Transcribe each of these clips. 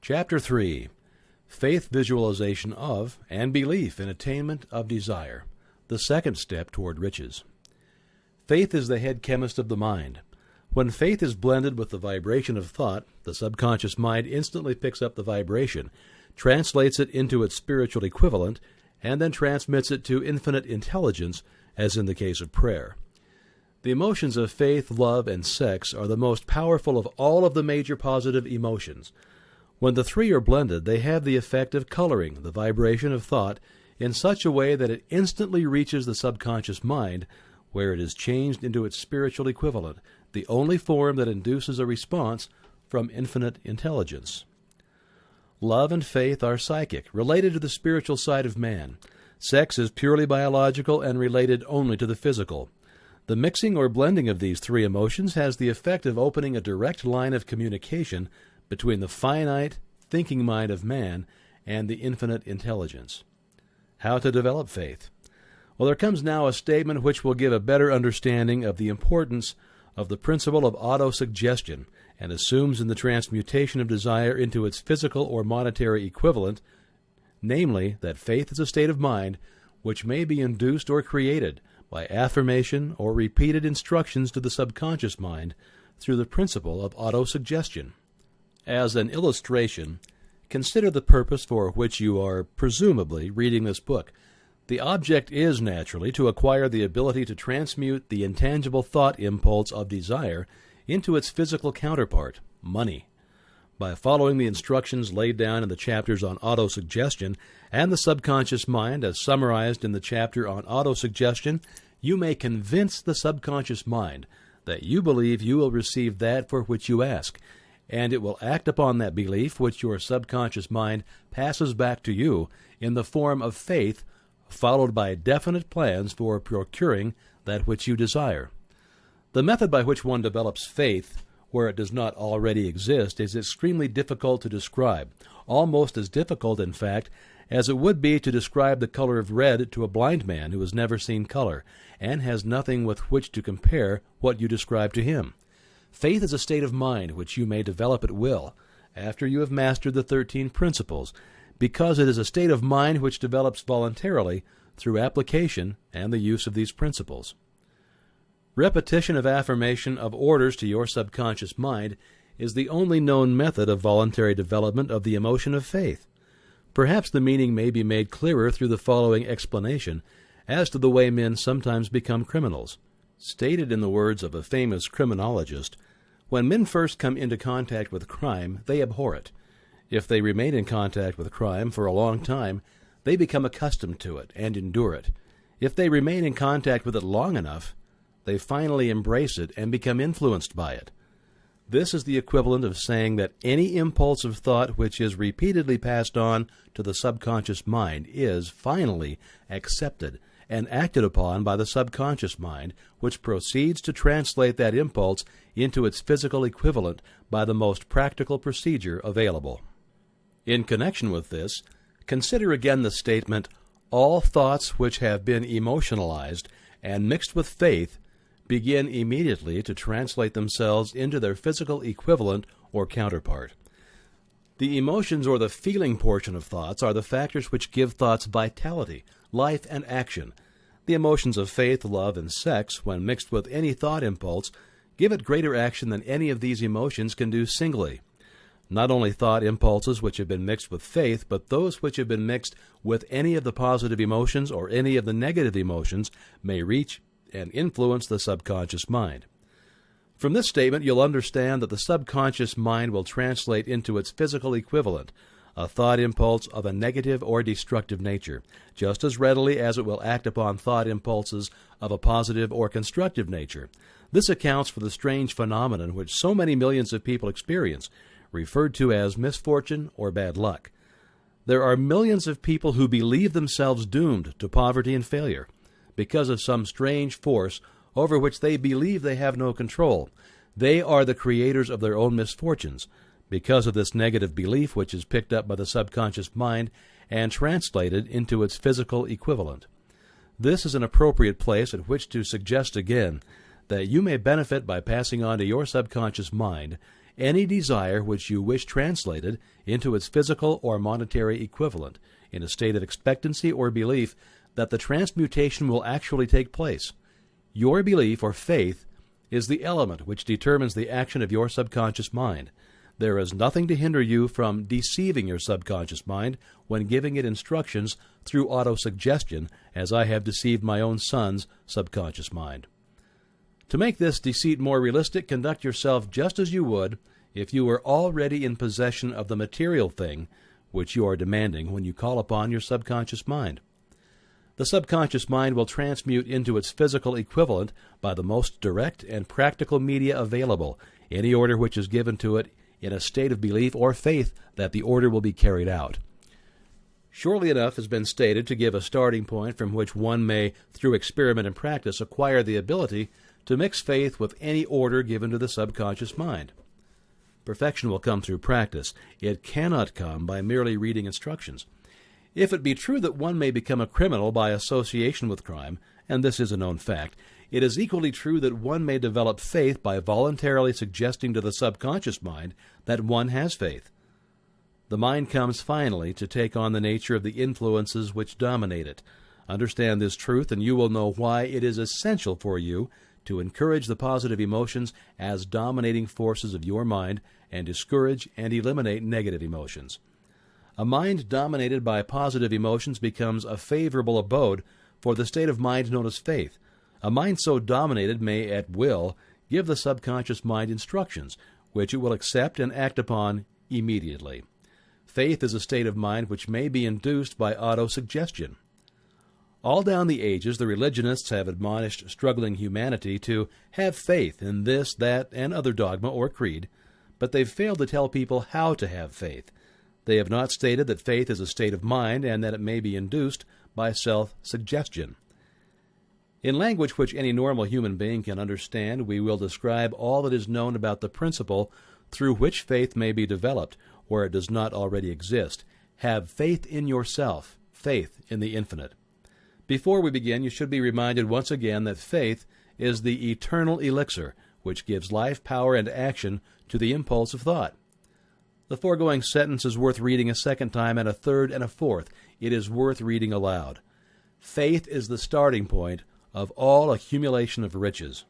Chapter 3. Faith Visualization of and Belief in Attainment of Desire, the second step toward riches. Faith is the head chemist of the mind. When faith is blended with the vibration of thought, the subconscious mind instantly picks up the vibration, translates it into its spiritual equivalent, and then transmits it to infinite intelligence, as in the case of prayer. The emotions of faith, love, and sex are the most powerful of all of the major positive emotions. When the three are blended, they have the effect of coloring the vibration of thought in such a way that it instantly reaches the subconscious mind, where it is changed into its spiritual equivalent, the only form that induces a response from infinite intelligence. Love and faith are psychic, related to the spiritual side of man. Sex is purely biological and related only to the physical. The mixing or blending of these three emotions has the effect of opening a direct line of communication between the finite, thinking mind of man and the infinite intelligence. How to develop faith? Well, there comes now a statement which will give a better understanding of the importance of the principle of autosuggestion and assumes in the transmutation of desire into its physical or monetary equivalent, namely that faith is a state of mind which may be induced or created by affirmation or repeated instructions to the subconscious mind through the principle of autosuggestion. As an illustration, consider the purpose for which you are presumably reading this book. The object is, naturally, to acquire the ability to transmute the intangible thought impulse of desire into its physical counterpart, money. By following the instructions laid down in the chapters on autosuggestion and the subconscious mind as summarized in the chapter on autosuggestion, you may convince the subconscious mind that you believe you will receive that for which you ask, and it will act upon that belief which your subconscious mind passes back to you in the form of faith, followed by definite plans for procuring that which you desire. The method by which one develops faith where it does not already exist is extremely difficult to describe, almost as difficult, in fact, as it would be to describe the color of red to a blind man who has never seen color and has nothing with which to compare what you describe to him. Faith is a state of mind which you may develop at will, after you have mastered the 13 principles, because it is a state of mind which develops voluntarily through application and the use of these principles. Repetition of affirmation of orders to your subconscious mind is the only known method of voluntary development of the emotion of faith. Perhaps the meaning may be made clearer through the following explanation as to the way men sometimes become criminals. Stated in the words of a famous criminologist, when men first come into contact with crime, they abhor it. If they remain in contact with crime for a long time, they become accustomed to it and endure it. If they remain in contact with it long enough, they finally embrace it and become influenced by it. This is the equivalent of saying that any impulse of thought which is repeatedly passed on to the subconscious mind is finally accepted and acted upon by the subconscious mind, which proceeds to translate that impulse into its physical equivalent by the most practical procedure available. In connection with this, consider again the statement, all thoughts which have been emotionalized and mixed with faith begin immediately to translate themselves into their physical equivalent or counterpart. The emotions or the feeling portion of thoughts are the factors which give thoughts vitality, life, and action. The emotions of faith, love, and sex, when mixed with any thought impulse, give it greater action than any of these emotions can do singly. Not only thought impulses which have been mixed with faith, but those which have been mixed with any of the positive emotions or any of the negative emotions may reach and influence the subconscious mind. From this statement, you'll understand that the subconscious mind will translate into its physical equivalent a thought impulse of a negative or destructive nature, just as readily as it will act upon thought impulses of a positive or constructive nature. This accounts for the strange phenomenon which so many millions of people experience, referred to as misfortune or bad luck. There are millions of people who believe themselves doomed to poverty and failure because of some strange force over which they believe they have no control. They are the creators of their own misfortunes because of this negative belief which is picked up by the subconscious mind and translated into its physical equivalent. This is an appropriate place at which to suggest again that you may benefit by passing on to your subconscious mind any desire which you wish translated into its physical or monetary equivalent, in a state of expectancy or belief that the transmutation will actually take place. Your belief or faith is the element which determines the action of your subconscious mind. There is nothing to hinder you from deceiving your subconscious mind when giving it instructions through autosuggestion, as I have deceived my own son's subconscious mind. To make this deceit more realistic, conduct yourself just as you would if you were already in possession of the material thing which you are demanding when you call upon your subconscious mind. The subconscious mind will transmute into its physical equivalent by the most direct and practical media available any order which is given to it in a state of belief or faith that the order will be carried out. Surely enough has been stated to give a starting point from which one may, through experiment and practice, acquire the ability to mix faith with any order given to the subconscious mind. Perfection will come through practice. It cannot come by merely reading instructions. If it be true that one may become a criminal by association with crime, and this is a known fact, it is equally true that one may develop faith by voluntarily suggesting to the subconscious mind that one has faith. The mind comes finally to take on the nature of the influences which dominate it. Understand this truth, and you will know why it is essential for you to encourage the positive emotions as dominating forces of your mind and discourage and eliminate negative emotions. A mind dominated by positive emotions becomes a favorable abode for the state of mind known as faith. A mind so dominated may, at will, give the subconscious mind instructions, which it will accept and act upon immediately. Faith is a state of mind which may be induced by autosuggestion. All down the ages, the religionists have admonished struggling humanity to have faith in this, that, and other dogma or creed, but they've failed to tell people how to have faith. They have not stated that faith is a state of mind and that it may be induced by self-suggestion. In language which any normal human being can understand, we will describe all that is known about the principle through which faith may be developed, where it does not already exist. Have faith in yourself, faith in the infinite. Before we begin, you should be reminded once again that faith is the eternal elixir which gives life, power, and action to the impulse of thought. The foregoing sentence is worth reading a second time and a third and a fourth. It is worth reading aloud. Faith is the starting point of all accumulation of riches.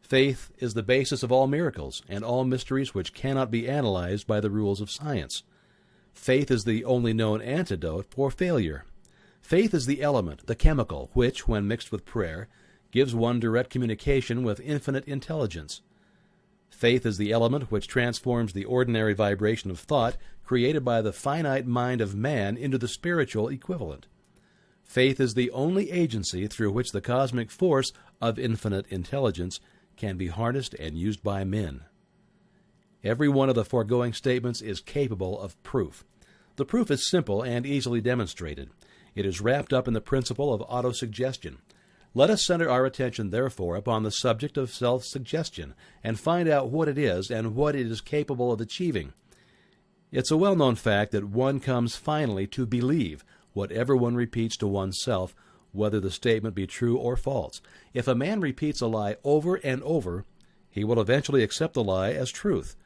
Faith is the basis of all miracles and all mysteries which cannot be analyzed by the rules of science. Faith is the only known antidote for failure. Faith is the element, the chemical, which, when mixed with prayer, gives one direct communication with infinite intelligence. Faith is the element which transforms the ordinary vibration of thought created by the finite mind of man into the spiritual equivalent. Faith is the only agency through which the cosmic force of infinite intelligence can be harnessed and used by men. Every one of the foregoing statements is capable of proof. The proof is simple and easily demonstrated. It is wrapped up in the principle of autosuggestion. Let us center our attention, therefore, upon the subject of self-suggestion and find out what it is and what it is capable of achieving. It's a well-known fact that one comes finally to believe whatever one repeats to oneself, whether the statement be true or false. If a man repeats a lie over and over, he will eventually accept the lie as truth.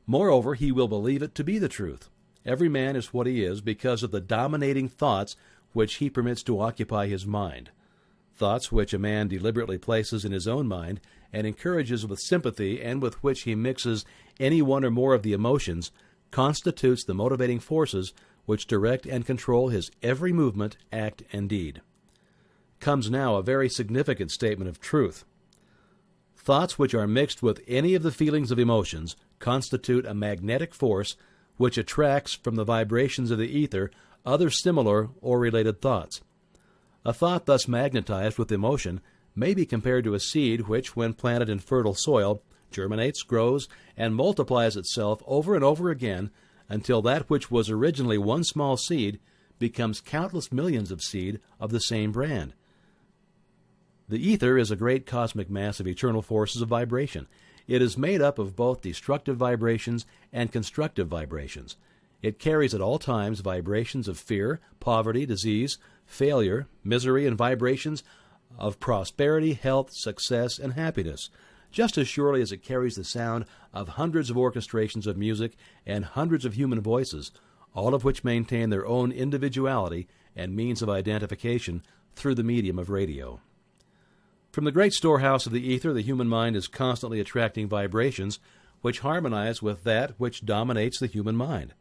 Moreover, he will believe it to be the truth. Every man is what he is because of the dominating thoughts which he permits to occupy his mind. Thoughts which a man deliberately places in his own mind and encourages with sympathy and with which he mixes any one or more of the emotions constitutes the motivating forces which direct and control his every movement, act, and deed. Comes now a very significant statement of truth. Thoughts which are mixed with any of the feelings of emotions constitute a magnetic force which attracts from the vibrations of the ether other similar or related thoughts. A thought thus magnetized with emotion may be compared to a seed which, when planted in fertile soil, germinates, grows, and multiplies itself over and over again until that which was originally one small seed becomes countless millions of seed of the same brand. The ether is a great cosmic mass of eternal forces of vibration. It is made up of both destructive vibrations and constructive vibrations. It carries at all times vibrations of fear, poverty, disease, failure, misery, and vibrations of prosperity, health, success, and happiness. just as surely as it carries the sound of hundreds of orchestrations of music and hundreds of human voices, all of which maintain their own individuality and means of identification through the medium of radio. From the great storehouse of the ether, the human mind is constantly attracting vibrations which harmonize with that which dominates the human mind.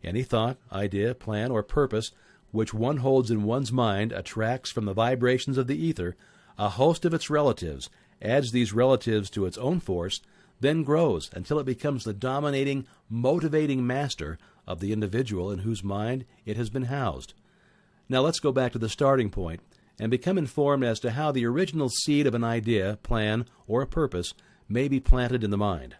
Any thought, idea, plan, or purpose which one holds in one's mind attracts from the vibrations of the ether a host of its relatives, adds these relatives to its own force, then grows until it becomes the dominating, motivating master of the individual in whose mind it has been housed. Now let's go back to the starting point and become informed as to how the original seed of an idea, plan, or a purpose may be planted in the mind.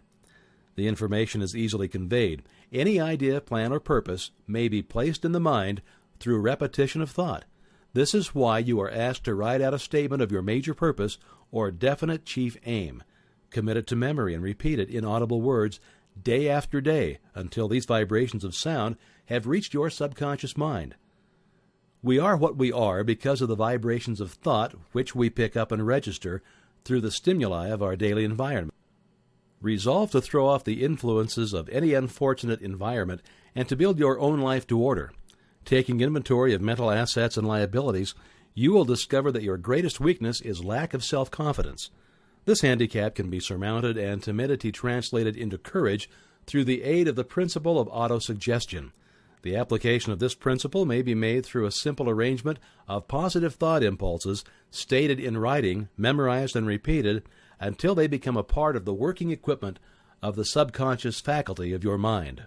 The information is easily conveyed. Any idea, plan, or purpose may be placed in the mind through repetition of thought. This is why you are asked to write out a statement of your major purpose or definite chief aim. Commit it to memory and repeat it in audible words day after day until these vibrations of sound have reached your subconscious mind. We are what we are because of the vibrations of thought which we pick up and register through the stimuli of our daily environment. Resolve to throw off the influences of any unfortunate environment and to build your own life to order. Taking inventory of mental assets and liabilities, you will discover that your greatest weakness is lack of self-confidence. This handicap can be surmounted and timidity translated into courage through the aid of the principle of autosuggestion. The application of this principle may be made through a simple arrangement of positive thought impulses stated in writing, memorized, and repeated until they become a part of the working equipment of the subconscious faculty of your mind.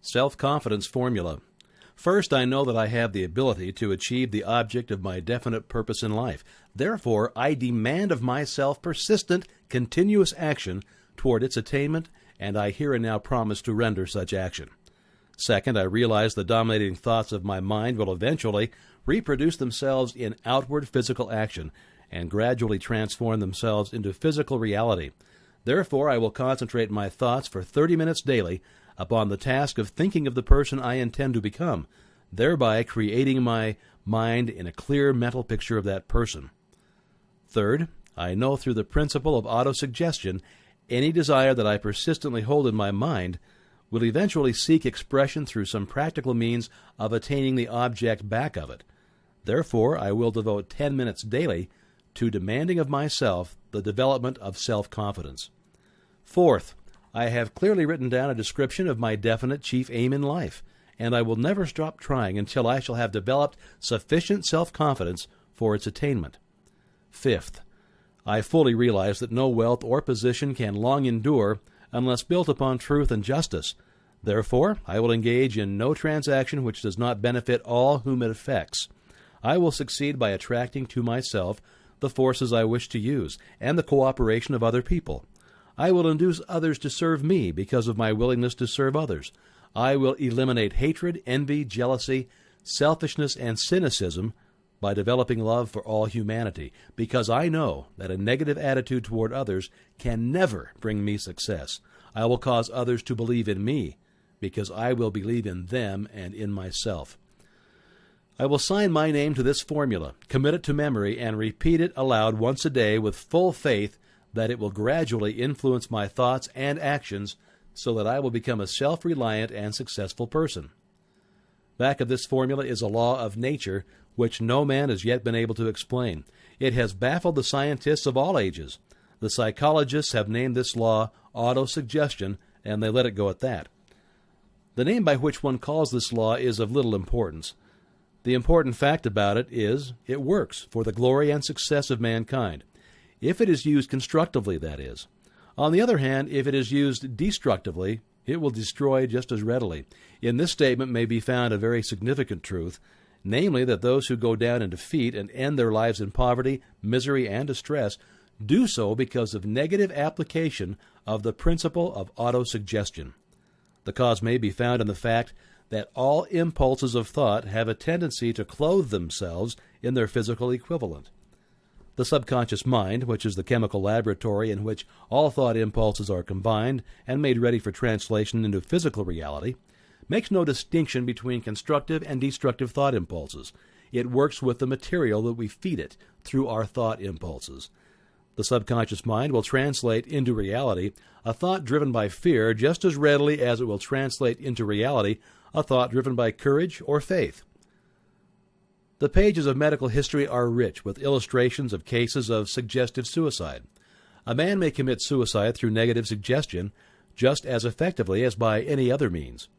Self-confidence formula. First, I know that I have the ability to achieve the object of my definite purpose in life. Therefore, I demand of myself persistent, continuous action toward its attainment, and I here and now promise to render such action. Second, I realize the dominating thoughts of my mind will eventually reproduce themselves in outward physical action and gradually transform themselves into physical reality. Therefore, I will concentrate my thoughts for 30 minutes daily upon the task of thinking of the person I intend to become, thereby creating my mind in a clear mental picture of that person. Third, I know through the principle of autosuggestion any desire that I persistently hold in my mind will eventually seek expression through some practical means of attaining the object back of it. Therefore, I will devote 10 minutes daily to demanding of myself the development of self-confidence. Fourth, I have clearly written down a description of my definite chief aim in life, and I will never stop trying until I shall have developed sufficient self-confidence for its attainment. Fifth, I fully realize that no wealth or position can long endure unless built upon truth and justice. Therefore, I will engage in no transaction which does not benefit all whom it affects. I will succeed by attracting to myself the forces I wish to use and the cooperation of other people. I will induce others to serve me because of my willingness to serve others. I will eliminate hatred, envy, jealousy, selfishness, and cynicism by developing love for all humanity, because I know that a negative attitude toward others can never bring me success. I will cause others to believe in me, because I will believe in them and in myself. I will sign my name to this formula, commit it to memory, and repeat it aloud once a day with full faith that it will gradually influence my thoughts and actions so that I will become a self-reliant and successful person. Back of this formula is a law of nature which no man has yet been able to explain. It has baffled the scientists of all ages. The psychologists have named this law autosuggestion, and they let it go at that. The name by which one calls this law is of little importance. The important fact about it is it works for the glory and success of mankind. If it is used constructively, that is. On the other hand, if it is used destructively, it will destroy just as readily. In this statement may be found a very significant truth, namely that those who go down in defeat and end their lives in poverty, misery, and distress do so because of negative application of the principle of autosuggestion. The cause may be found in the fact that all impulses of thought have a tendency to clothe themselves in their physical equivalent. The subconscious mind, which is the chemical laboratory in which all thought impulses are combined and made ready for translation into physical reality, makes no distinction between constructive and destructive thought impulses. It works with the material that we feed it through our thought impulses. The subconscious mind will translate into reality a thought driven by fear just as readily as it will translate into reality a thought driven by courage or faith. The pages of medical history are rich with illustrations of cases of suggestive suicide. A man may commit suicide through negative suggestion just as effectively as by any other means.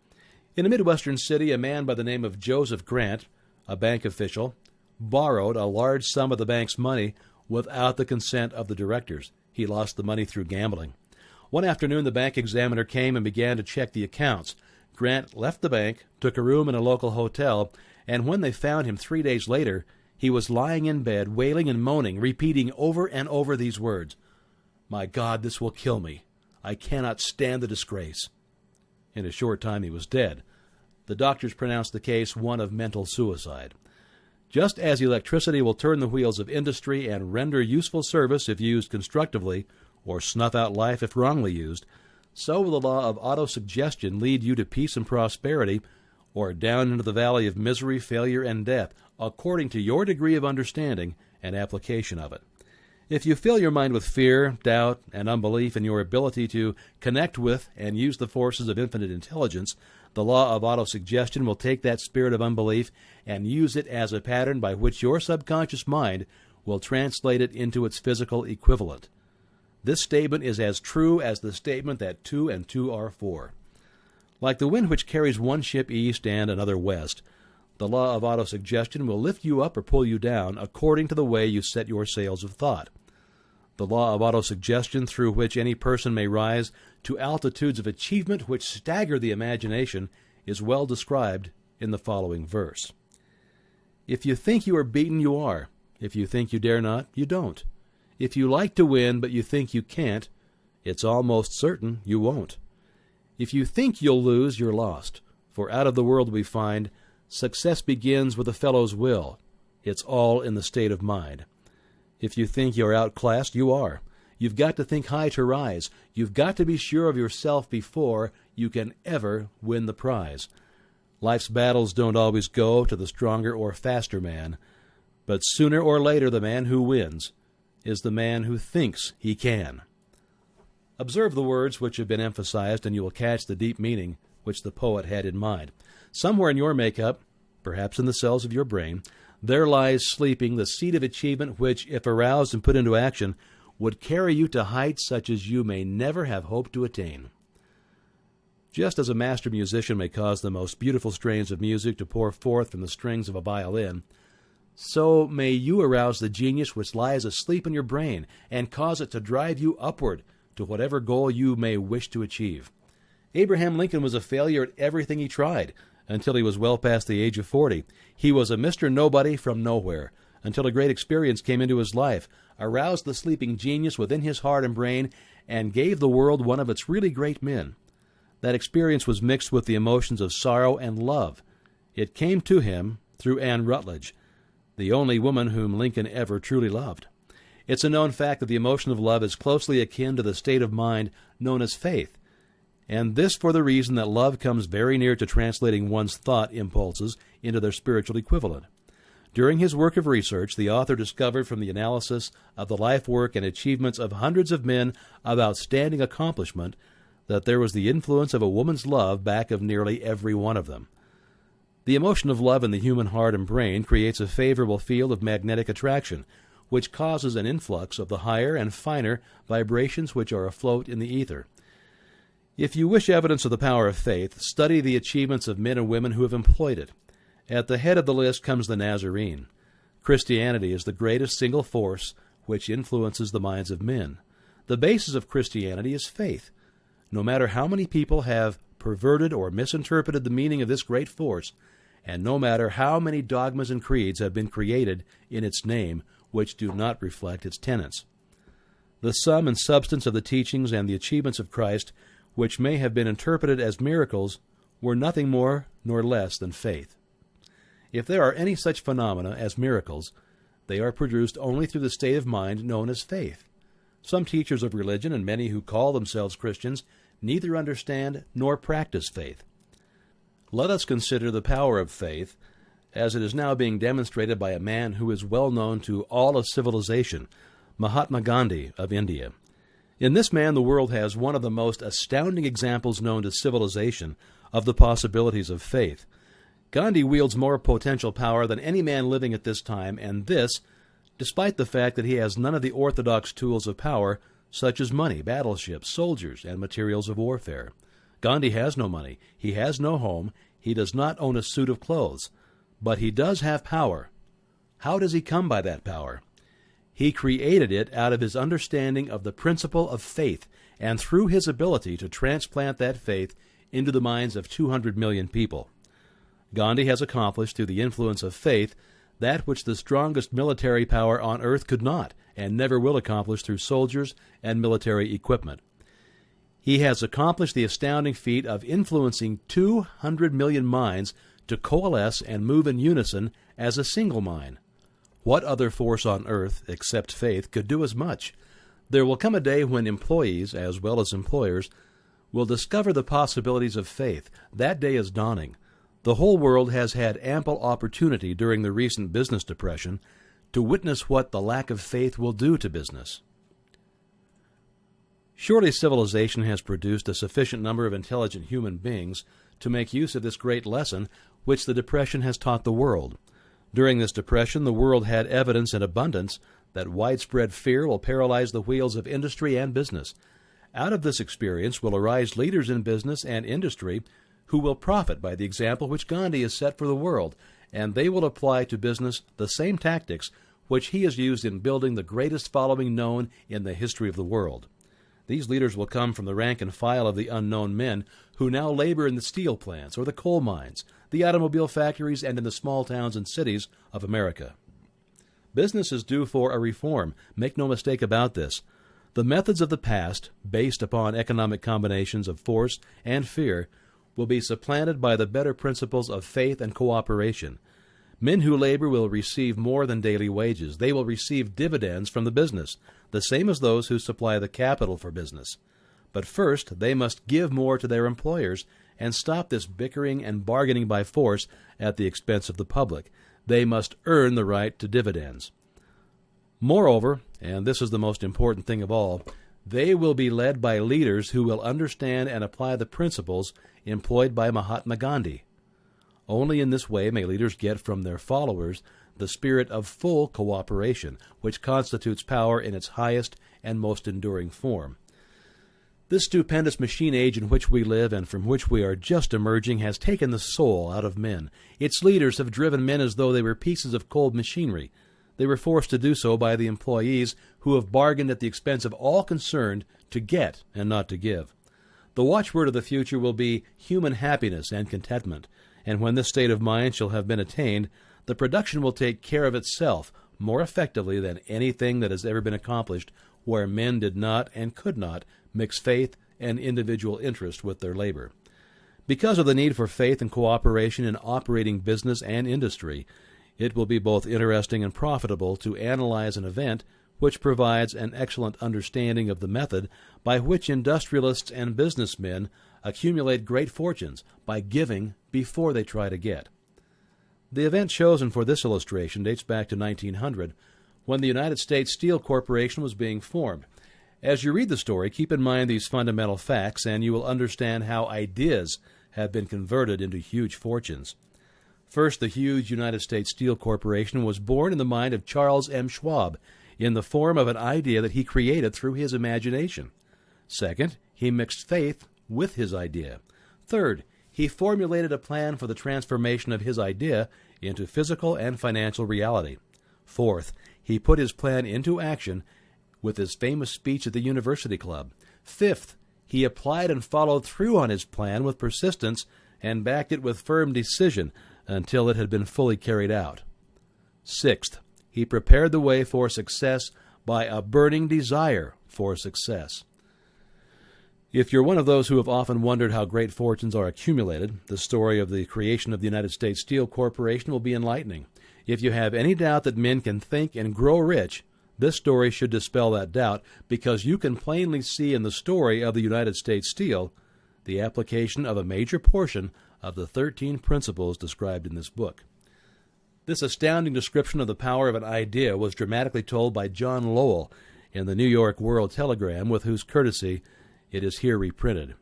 In a Midwestern city, a man by the name of Joseph Grant, a bank official, borrowed a large sum of the bank's money without the consent of the directors. He lost the money through gambling. One afternoon, the bank examiner came and began to check the accounts. Grant left the bank, took a room in a local hotel, and when they found him 3 days later, he was lying in bed, wailing and moaning, repeating over and over these words, "My God, this will kill me. I cannot stand the disgrace." In a short time he was dead. The doctors pronounced the case one of mental suicide. Just as electricity will turn the wheels of industry and render useful service if used constructively, or snuff out life if wrongly used, so will the law of autosuggestion lead you to peace and prosperity, or down into the valley of misery, failure, and death, according to your degree of understanding and application of it. If you fill your mind with fear, doubt, and unbelief in your ability to connect with and use the forces of infinite intelligence, the law of autosuggestion will take that spirit of unbelief and use it as a pattern by which your subconscious mind will translate it into its physical equivalent. This statement is as true as the statement that 2 and 2 are 4. Like the wind which carries one ship east and another west, the law of autosuggestion will lift you up or pull you down according to the way you set your sails of thought. The law of autosuggestion, through which any person may rise to altitudes of achievement which stagger the imagination, is well described in the following verse. If you think you are beaten, you are. If you think you dare not, you don't. If you like to win, but you think you can't, it's almost certain you won't. If you think you'll lose, you're lost. For out of the world we find, success begins with a fellow's will. It's all in the state of mind. If you think you're outclassed, you are. You've got to think high to rise. You've got to be sure of yourself before you can ever win the prize. Life's battles don't always go to the stronger or faster man, but sooner or later the man who wins is the man who thinks he can. Observe the words which have been emphasized, and you will catch the deep meaning which the poet had in mind. Somewhere in your makeup, perhaps in the cells of your brain, there lies sleeping the seed of achievement which, if aroused and put into action, would carry you to heights such as you may never have hoped to attain. Just as a master musician may cause the most beautiful strains of music to pour forth from the strings of a violin, so may you arouse the genius which lies asleep in your brain and cause it to drive you upward to whatever goal you may wish to achieve. Abraham Lincoln was a failure at everything he tried until he was well past the age of 40. He was a Mr. Nobody from nowhere until a great experience came into his life, aroused the sleeping genius within his heart and brain, and gave the world one of its really great men. That experience was mixed with the emotions of sorrow and love. It came to him through Anne Rutledge, the only woman whom Lincoln ever truly loved. It's a known fact that the emotion of love is closely akin to the state of mind known as faith, and this for the reason that love comes very near to translating one's thought impulses into their spiritual equivalent. During his work of research, the author discovered from the analysis of the life work and achievements of hundreds of men of outstanding accomplishment that there was the influence of a woman's love back of nearly every one of them. The emotion of love in the human heart and brain creates a favorable field of magnetic attraction, which causes an influx of the higher and finer vibrations which are afloat in the ether. If you wish evidence of the power of faith, study the achievements of men and women who have employed it. At the head of the list comes the Nazarene. Christianity is the greatest single force which influences the minds of men. The basis of Christianity is faith. No matter how many people have perverted or misinterpreted the meaning of this great force, and no matter how many dogmas and creeds have been created in its name which do not reflect its tenets. The sum and substance of the teachings and the achievements of Christ, which may have been interpreted as miracles, were nothing more nor less than faith. If there are any such phenomena as miracles, they are produced only through the state of mind known as faith. Some teachers of religion and many who call themselves Christians neither understand nor practice faith. Let us consider the power of faith as it is now being demonstrated by a man who is well known to all of civilization, Mahatma Gandhi of India. In this man, the world has one of the most astounding examples known to civilization of the possibilities of faith. Gandhi wields more potential power than any man living at this time, and this, despite the fact that he has none of the orthodox tools of power, such as money, battleships, soldiers, and materials of warfare. Gandhi has no money. He has no home. He does not own a suit of clothes. But he does have power. How does he come by that power? He created it out of his understanding of the principle of faith, and through his ability to transplant that faith into the minds of 200 million people. Gandhi has accomplished, through the influence of faith, that which the strongest military power on earth could not, and never will accomplish through soldiers and military equipment. He has accomplished the astounding feat of influencing 200 million minds to coalesce and move in unison as a single mind. What other force on earth, except faith, could do as much? There will come a day when employees, as well as employers, will discover the possibilities of faith. That day is dawning. The whole world has had ample opportunity during the recent business depression to witness what the lack of faith will do to business. Surely civilization has produced a sufficient number of intelligent human beings to make use of this great lesson which the depression has taught the world. During this depression, the world had evidence in abundance that widespread fear will paralyze the wheels of industry and business. Out of this experience will arise leaders in business and industry who will profit by the example which Gandhi has set for the world, and they will apply to business the same tactics which he has used in building the greatest following known in the history of the world. These leaders will come from the rank and file of the unknown men who now labor in the steel plants or the coal mines, the automobile factories, and in the small towns and cities of America. Business is due for a reform. Make no mistake about this. The methods of the past, based upon economic combinations of force and fear, will be supplanted by the better principles of faith and cooperation. Men who labor will receive more than daily wages. They will receive dividends from the business, the same as those who supply the capital for business. But first, they must give more to their employers and stop this bickering and bargaining by force at the expense of the public. They must earn the right to dividends. Moreover, and this is the most important thing of all, they will be led by leaders who will understand and apply the principles employed by Mahatma Gandhi. Only in this way may leaders get from their followers the spirit of full cooperation, which constitutes power in its highest and most enduring form. This stupendous machine age in which we live and from which we are just emerging has taken the soul out of men. Its leaders have driven men as though they were pieces of cold machinery. They were forced to do so by the employees who have bargained at the expense of all concerned to get and not to give. The watchword of the future will be human happiness and contentment, and when this state of mind shall have been attained, the production will take care of itself more effectively than anything that has ever been accomplished where men did not and could not mix faith and individual interest with their labor. Because of the need for faith and cooperation in operating business and industry, it will be both interesting and profitable to analyze an event which provides an excellent understanding of the method by which industrialists and businessmen accumulate great fortunes by giving before they try to get. The event chosen for this illustration dates back to 1900, when the United States Steel Corporation was being formed. As you read the story, keep in mind these fundamental facts, and you will understand how ideas have been converted into huge fortunes. First, the huge United States Steel Corporation was born in the mind of Charles M. Schwab in the form of an idea that he created through his imagination. Second, he mixed faith with his idea. Third, he formulated a plan for the transformation of his idea into physical and financial reality. Fourth, he put his plan into action with his famous speech at the University Club. Fifth, he applied and followed through on his plan with persistence and backed it with firm decision until it had been fully carried out. Sixth, he prepared the way for success by a burning desire for success. If you're one of those who have often wondered how great fortunes are accumulated, the story of the creation of the United States Steel Corporation will be enlightening. If you have any doubt that men can think and grow rich, this story should dispel that doubt, because you can plainly see in the story of the United States Steel the application of a major portion of the 13 principles described in this book. This astounding description of the power of an idea was dramatically told by John Lowell in the New York World Telegram, with whose courtesy it is here reprinted.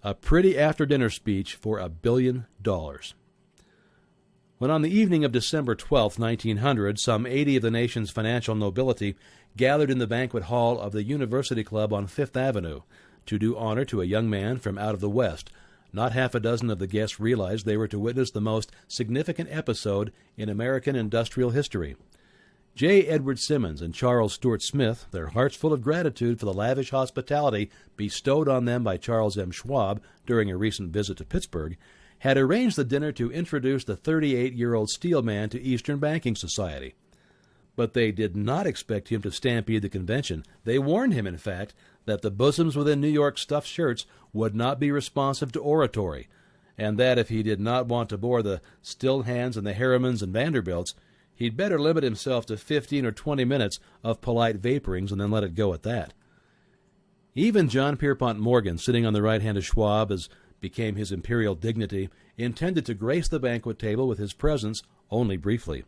A pretty after-dinner speech for $1 billion. When on the evening of December 12, 1900, some 80 of the nation's financial nobility gathered in the banquet hall of the University Club on Fifth Avenue to do honor to a young man from out of the West, not half a dozen of the guests realized they were to witness the most significant episode in American industrial history. J. Edward Simmons and Charles Stuart Smith, their hearts full of gratitude for the lavish hospitality bestowed on them by Charles M. Schwab during a recent visit to Pittsburgh, had arranged the dinner to introduce the 38-year-old steel man to Eastern Banking Society. But they did not expect him to stampede the convention. They warned him, in fact, that the bosoms within New York stuffed shirts would not be responsive to oratory, and that if he did not want to bore the Stillhans and the Harrimans and Vanderbilts, he'd better limit himself to 15 or 20 minutes of polite vaporings and then let it go at that. Even John Pierpont Morgan, sitting on the right hand of Schwab as became his imperial dignity, intended to grace the banquet table with his presence only briefly.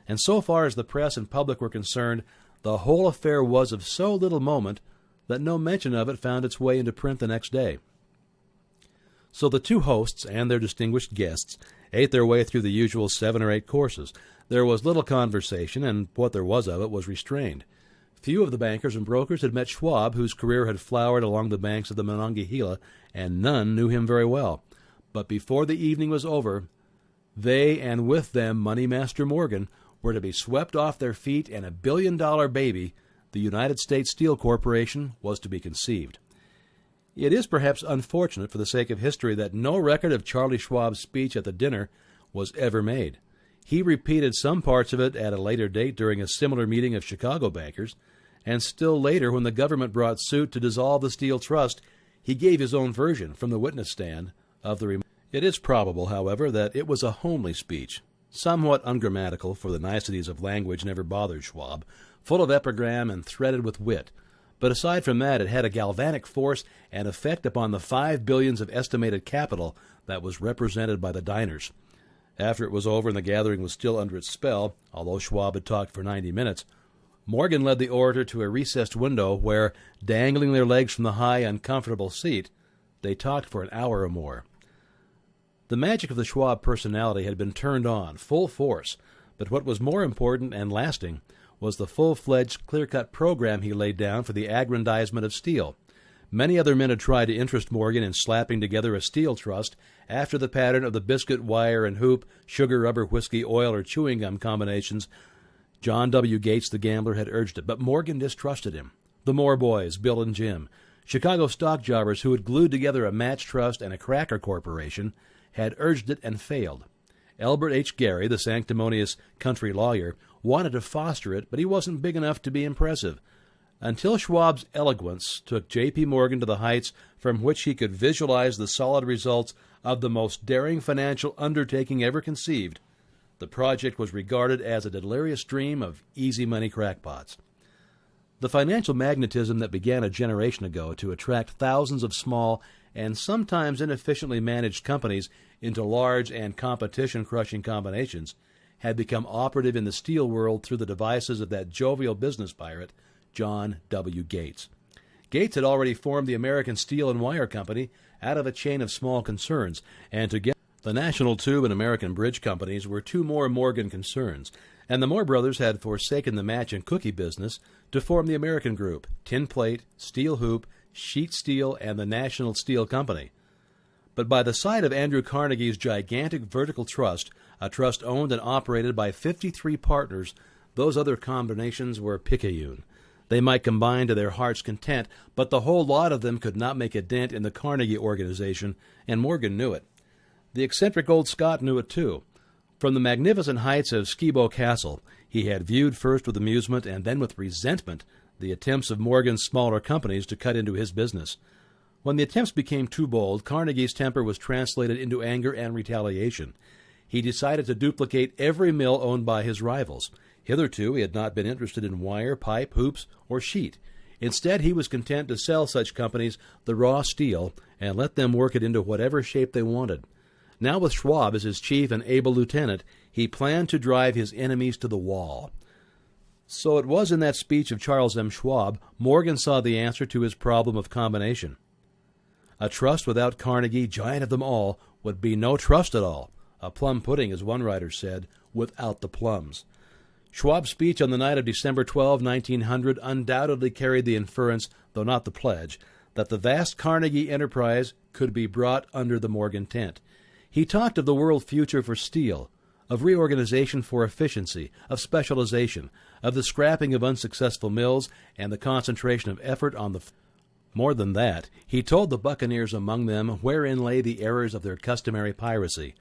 And so far as the press and public were concerned, the whole affair was of so little moment that no mention of it found its way into print the next day. So the two hosts and their distinguished guests ate their way through the usual 7 or 8 courses. There was little conversation, and what there was of it was restrained. Few of the bankers and brokers had met Schwab, whose career had flowered along the banks of the Monongahela, and none knew him very well. But before the evening was over, they, and with them Money Master Morgan, were to be swept off their feet, and $1 billion baby, the United States Steel Corporation, was to be conceived. It is perhaps unfortunate for the sake of history that no record of Charlie Schwab's speech at the dinner was ever made. He repeated some parts of it at a later date during a similar meeting of Chicago bankers, and still later, when the government brought suit to dissolve the Steel Trust, he gave his own version from the witness stand of the remarks. It is probable, however, that it was a homely speech, somewhat ungrammatical, for the niceties of language never bothered Schwab, full of epigram and threaded with wit. But aside from that, it had a galvanic force and effect upon the $5 billion of estimated capital that was represented by the diners. After it was over and the gathering was still under its spell, although Schwab had talked for 90 minutes, Morgan led the orator to a recessed window where, dangling their legs from the high, uncomfortable seat, they talked for an hour or more. The magic of the Schwab personality had been turned on, full force, but what was more important and lasting was the full-fledged, clear-cut program he laid down for the aggrandizement of steel. Many other men had tried to interest Morgan in slapping together a steel trust after the pattern of the biscuit, wire, and hoop, sugar, rubber, whiskey, oil, or chewing gum combinations. John W. Gates, the gambler, had urged it, but Morgan distrusted him. The Moore boys, Bill and Jim, Chicago stock jobbers who had glued together a match trust and a cracker corporation, had urged it and failed. Elbert H. Gary, the sanctimonious country lawyer, wanted to foster it, but he wasn't big enough to be impressive. Until Schwab's eloquence took J.P. Morgan to the heights from which he could visualize the solid results of the most daring financial undertaking ever conceived, the project was regarded as a delirious dream of easy money crackpots. The financial magnetism that began a generation ago to attract thousands of small and sometimes inefficiently managed companies into large and competition-crushing combinations had become operative in the steel world through the devices of that jovial business pirate, John W. Gates. Gates had already formed the American Steel and Wire Company out of a chain of small concerns, and together the National Tube and American Bridge Companies were two more Morgan concerns, and the Moore brothers had forsaken the match and cookie business to form the American Group, Tin Plate, Steel Hoop, Sheet Steel, and the National Steel Company. But by the side of Andrew Carnegie's gigantic vertical trust, a trust owned and operated by 53 partners, those other combinations were picayune. They might combine to their heart's content, but the whole lot of them could not make a dent in the Carnegie organization, and Morgan knew it. The eccentric old Scot knew it too. From the magnificent heights of Skibo Castle, he had viewed first with amusement and then with resentment the attempts of Morgan's smaller companies to cut into his business. When the attempts became too bold, Carnegie's temper was translated into anger and retaliation. He decided to duplicate every mill owned by his rivals. Hitherto he had not been interested in wire, pipe, hoops, or sheet. Instead, he was content to sell such companies the raw steel and let them work it into whatever shape they wanted. Now with Schwab as his chief and able lieutenant, he planned to drive his enemies to the wall. So it was in that speech of Charles M. Schwab, Morgan saw the answer to his problem of combination. A trust without Carnegie, giant of them all, would be no trust at all. A plum pudding, as one writer said, without the plums. Schwab's speech on the night of December 12, 1900, undoubtedly carried the inference, though not the pledge, that the vast Carnegie enterprise could be brought under the Morgan tent. He talked of the world future for steel, of reorganization for efficiency, of specialization, of the scrapping of unsuccessful mills, and the concentration of effort on the... More than that, he told the buccaneers among them wherein lay the errors of their customary piracy.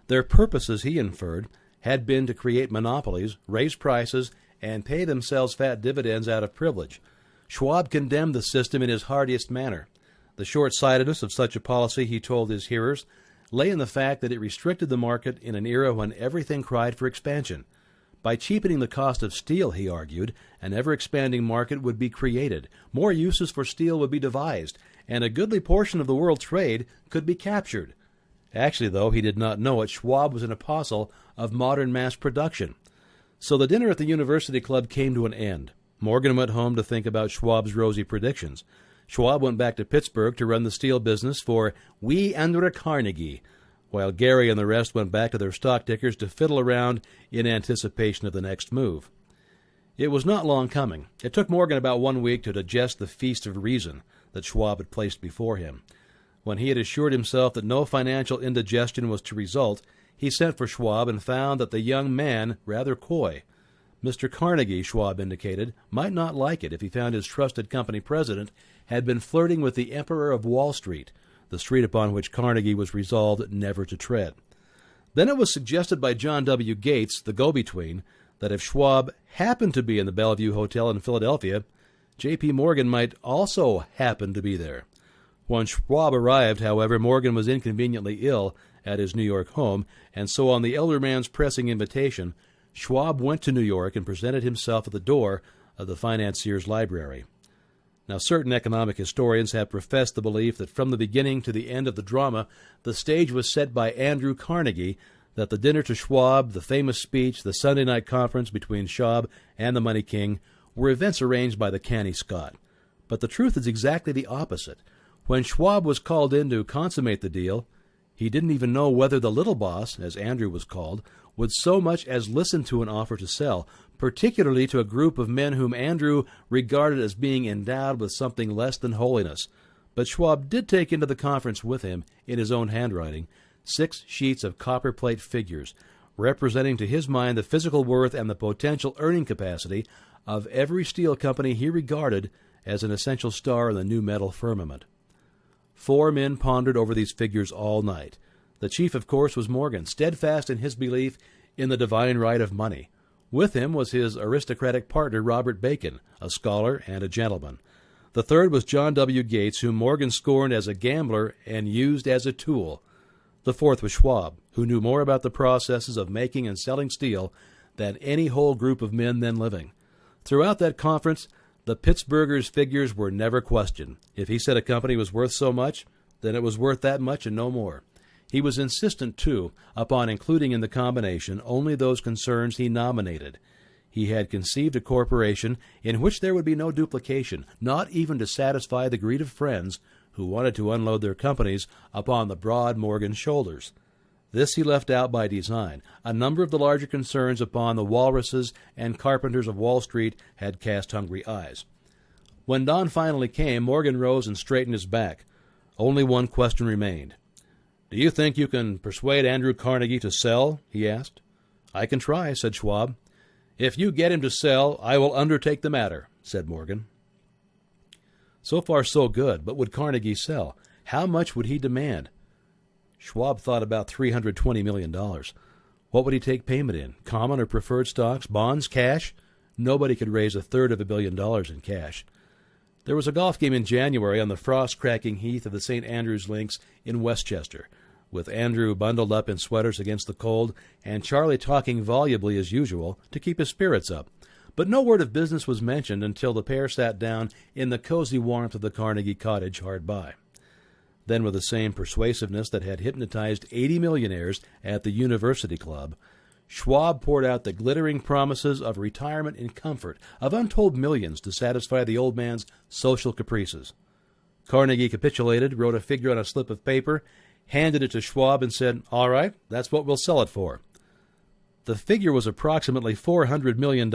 Their purposes, he inferred, had been to create monopolies, raise prices, and pay themselves fat dividends out of privilege. Schwab condemned the system in his heartiest manner. The short-sightedness of such a policy, he told his hearers, lay in the fact that it restricted the market in an era when everything cried for expansion. By cheapening the cost of steel, he argued, an ever-expanding market would be created, more uses for steel would be devised, and a goodly portion of the world trade could be captured. Actually, though, he did not know it, Schwab was an apostle of modern mass production. So the dinner at the University Club came to an end. Morgan went home to think about Schwab's rosy predictions. Schwab went back to Pittsburgh to run the steel business for We Andra Carnegie, while Gary and the rest went back to their stock tickers to fiddle around in anticipation of the next move. It was not long coming. It took Morgan about 1 week to digest the feast of reason that Schwab had placed before him. When he had assured himself that no financial indigestion was to result, he sent for Schwab and found that the young man rather coy. Mr. Carnegie, Schwab indicated, might not like it if he found his trusted company president had been flirting with the Emperor of Wall Street, the street upon which Carnegie was resolved never to tread. Then it was suggested by John W. Gates, the go-between, that if Schwab happened to be in the Bellevue Hotel in Philadelphia, J.P. Morgan might also happen to be there. When Schwab arrived, however, Morgan was inconveniently ill at his New York home, and so on the elder man's pressing invitation, Schwab went to New York and presented himself at the door of the financier's library. Now, certain economic historians have professed the belief that from the beginning to the end of the drama, the stage was set by Andrew Carnegie, that the dinner to Schwab, the famous speech, the Sunday night conference between Schwab and the Money King were events arranged by the canny Scot. But the truth is exactly the opposite. When Schwab was called in to consummate the deal, he didn't even know whether the little boss, as Andrew was called, would so much as listen to an offer to sell, particularly to a group of men whom Andrew regarded as being endowed with something less than holiness. But Schwab did take into the conference with him, in his own handwriting, 6 sheets of copperplate figures, representing to his mind the physical worth and the potential earning capacity of every steel company he regarded as an essential star in the new metal firmament. 4 men pondered over these figures all night. The chief, of course, was Morgan, steadfast in his belief in the divine right of money. With him was his aristocratic partner, Robert Bacon, a scholar and a gentleman. The third was John W. Gates, whom Morgan scorned as a gambler and used as a tool. The fourth was Schwab, who knew more about the processes of making and selling steel than any whole group of men then living. Throughout that conference, the Pittsburgher's figures were never questioned. If he said a company was worth so much, then it was worth that much and no more. He was insistent, too, upon including in the combination only those concerns he nominated. He had conceived a corporation in which there would be no duplication, not even to satisfy the greed of friends who wanted to unload their companies upon the broad Morgan shoulders. This he left out by design. A number of the larger concerns upon the walruses and carpenters of Wall Street had cast hungry eyes. When dawn finally came, Morgan rose and straightened his back. Only one question remained. "Do you think you can persuade Andrew Carnegie to sell?" he asked. "I can try," said Schwab. "If you get him to sell, I will undertake the matter," said Morgan. So far so good, but would Carnegie sell? How much would he demand? Schwab thought about $320 million. What would he take payment in? Common or preferred stocks? Bonds? Cash? Nobody could raise $350 million in cash. There was a golf game in January on the frost-cracking heath of the St. Andrews Links in Westchester, with Andrew bundled up in sweaters against the cold and Charlie talking volubly as usual to keep his spirits up. But no word of business was mentioned until the pair sat down in the cozy warmth of the Carnegie cottage hard by. Then, with the same persuasiveness that had hypnotized 80 millionaires at the University Club, Schwab poured out the glittering promises of retirement in comfort, of untold millions to satisfy the old man's social caprices. Carnegie capitulated, wrote a figure on a slip of paper, handed it to Schwab, and said, "All right, that's what we'll sell it for." The figure was approximately $400 million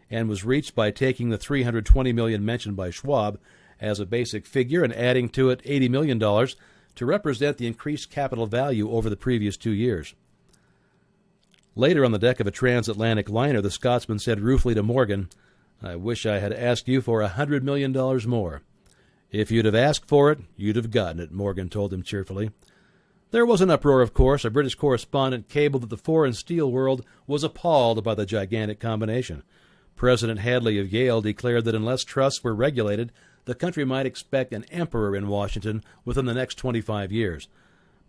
and was reached by taking the $320 million mentioned by Schwab as a basic figure and adding to it $80 million to represent the increased capital value over the previous 2 years. Later, on the deck of a transatlantic liner, the Scotsman said ruefully to Morgan, "I wish I had asked you for $100 million more." "If you'd have asked for it, you'd have gotten it," Morgan told him cheerfully. There was an uproar, of course. A British correspondent cabled that the foreign steel world was appalled by the gigantic combination. President Hadley of Yale declared that unless trusts were regulated, the country might expect an emperor in Washington within the next 25 years.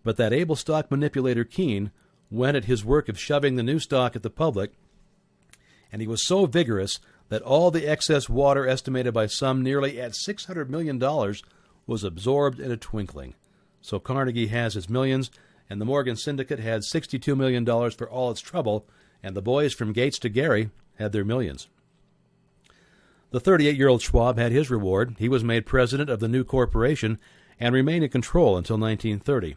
But that able stock manipulator Keene went at his work of shoving the new stock at the public, and he was so vigorous that all the excess water, estimated by some nearly at $600 million, was absorbed in a twinkling. So Carnegie has his millions, and the Morgan Syndicate had $62 million for all its trouble, and the boys from Gates to Gary had their millions. The 38-year-old Schwab had his reward. He was made president of the new corporation and remained in control until 1930.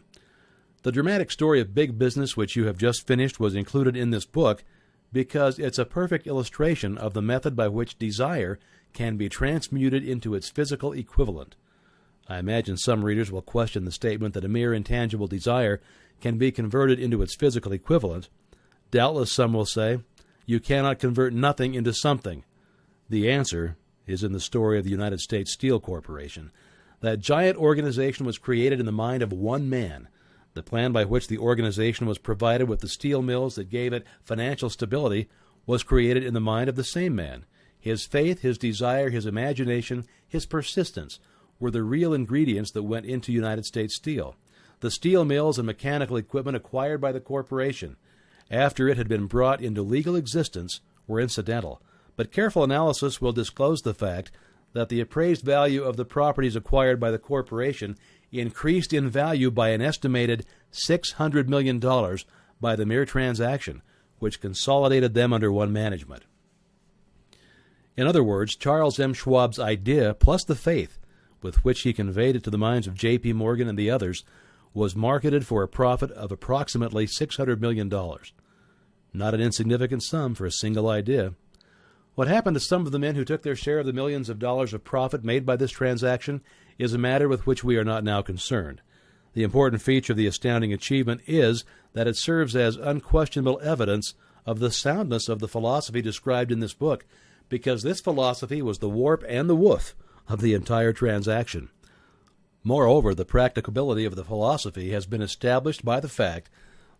The dramatic story of big business which you have just finished was included in this book because it's a perfect illustration of the method by which desire can be transmuted into its physical equivalent. I imagine some readers will question the statement that a mere intangible desire can be converted into its physical equivalent. Doubtless some will say, you cannot convert nothing into something. The answer is in the story of the United States Steel Corporation. That giant organization was created in the mind of one man. The plan by which the organization was provided with the steel mills that gave it financial stability was created in the mind of the same man. His faith, his desire, his imagination, his persistence were the real ingredients that went into United States Steel. The steel mills and mechanical equipment acquired by the corporation, after it had been brought into legal existence, were incidental. But careful analysis will disclose the fact that the appraised value of the properties acquired by the corporation increased in value by an estimated $600 million by the mere transaction, which consolidated them under one management. In other words, Charles M. Schwab's idea, plus the faith with which he conveyed it to the minds of J.P. Morgan and the others, was marketed for a profit of approximately $600 million. Not an insignificant sum for a single idea. What happened to some of the men who took their share of the millions of dollars of profit made by this transaction is a matter with which we are not now concerned. The important feature of the astounding achievement is that it serves as unquestionable evidence of the soundness of the philosophy described in this book, because this philosophy was the warp and the woof of the entire transaction. Moreover, the practicability of the philosophy has been established by the fact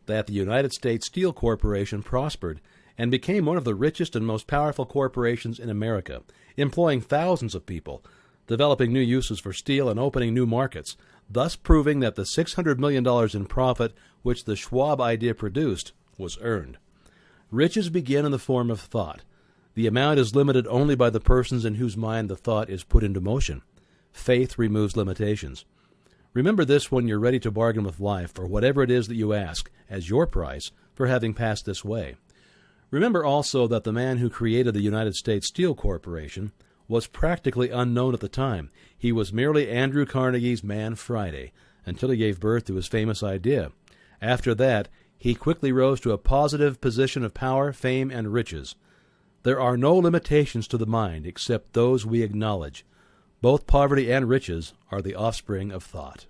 that the United States Steel Corporation prospered and became one of the richest and most powerful corporations in America, employing thousands of people, developing new uses for steel and opening new markets, thus proving that the $600 million in profit which the Schwab idea produced was earned. Riches begin in the form of thought. The amount is limited only by the persons in whose mind the thought is put into motion. Faith removes limitations. Remember this when you're ready to bargain with life for whatever it is that you ask as your price for having passed this way. Remember also that the man who created the United States Steel Corporation was practically unknown at the time. He was merely Andrew Carnegie's Man Friday, until he gave birth to his famous idea. After that, he quickly rose to a positive position of power, fame, and riches. There are no limitations to the mind except those we acknowledge. Both poverty and riches are the offspring of thought.